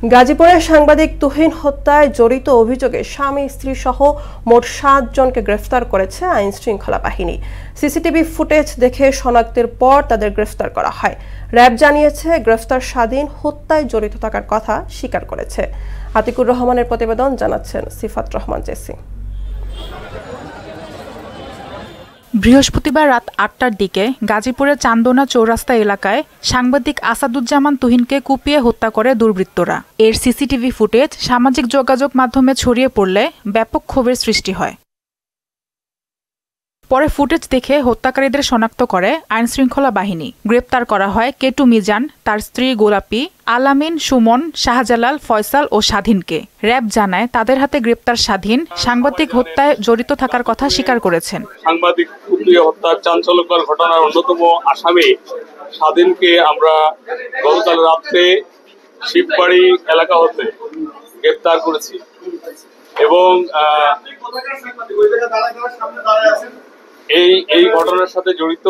গাজীপুরের সাংবাদিক তুহিন হত্যায় জড়িত অভিযোগে স্বামী স্ত্রী সহ মোট 7 জনকে গ্রেফতার করেছে আইন শৃঙ্খলা বাহিনী। সিসিটিভি ফুটেজ দেখে শনাক্তের পর তাদের গ্রেফতার করা হয়। র্যাব জানিয়েছে, গ্রেফতার স্বাধীন হত্যায় জড়িত থাকার কথা স্বীকার করেছে। আতিকুর রহমানের প্রতিবেদন, জানাচ্ছেন সিফাত রহমান জেসি। বৃহস্পতিবার রাত ৮টার দিকে গাজীপুরের চান্দনা চৌরাস্তা এলাকায় সাংবাদিক আসাদুজ্জামান তুহিনকে কুপিয়ে হত্যা করে দুর্বৃত্তরা। এর সিসিটিভি ফুটেজ সামাজিক যোগাযোগ মাধ্যমে ছড়িয়ে পড়লে ব্যাপক ক্ষোভের সৃষ্টি হয়। পরে ফুটেজ দেখে হত্যাকারীদের শনাক্ত করে আইনশৃঙ্খলা বাহিনী। গ্রেপ্তার করা হয় কেটু মিজান, তার স্ত্রী গোলাপি, আলামিন, সুমন, শাহজালাল, ফয়সাল ও স্বাধীনকে। র্যাব জানায়, তাদের হাতে গ্রেপ্তার স্বাধীন সাংবাদিক হত্যায় জড়িত থাকার কথা স্বীকার করেছেন। সাংবাদিক কুপিয়ে হত্যার চাঞ্চল্যকর ঘটনার অন্যতম আসামি স্বাধীনকে আমরা গতকাল রাত্রে শিববাড়ি এলাকা হতে গ্রেপ্তার করেছি এবং এই ঘটনার সাথে জড়িত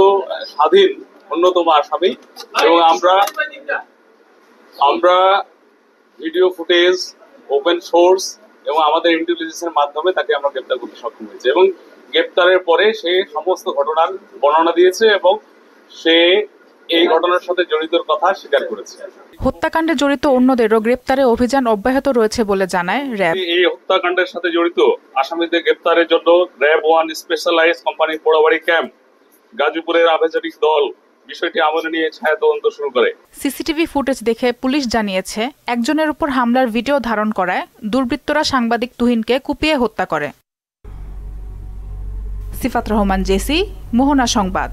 স্বাধীন অন্যতম আসামি এবং আমরা ভিডিও ফুটেজ, ওপেন সোর্স এবং আমাদের ইন্টেলিজেন্সের মাধ্যমে তাকে আমরা গ্রেপ্তার করতে সক্ষম হয়েছে এবং গ্রেপ্তারের পরে সে সমস্ত ঘটনার বর্ণনা দিয়েছে এবং সে এই ঘটনার সাথে জড়িতর কথা স্বীকার করেছে। হত্যাকাণ্ডে জড়িত অন্যদেরও গ্রেপ্তারে অভিযান অব্যাহত রয়েছে বলে জানায় র্যাব। এই হত্যাকাণ্ডের সাথে জড়িত আসামিদের গ্রেপ্তারের জন্য RAB 1 specialise company Porabari camp, গাজীপুরের আভ্যন্তরীণ দল বিষয়টি আমলে নিয়ে ছায়া তদন্ত শুরু করে। সিসিটিভি ফুটেজ দেখে পুলিশ জানিয়েছে, একজনের উপর হামলার ভিডিও ধারণ করায় দুর্বৃত্তরা সাংবাদিক তুহিনকে কুপিয়ে হত্যা করে। সিফাত রহমান জেসি, মোহনা সংবাদ।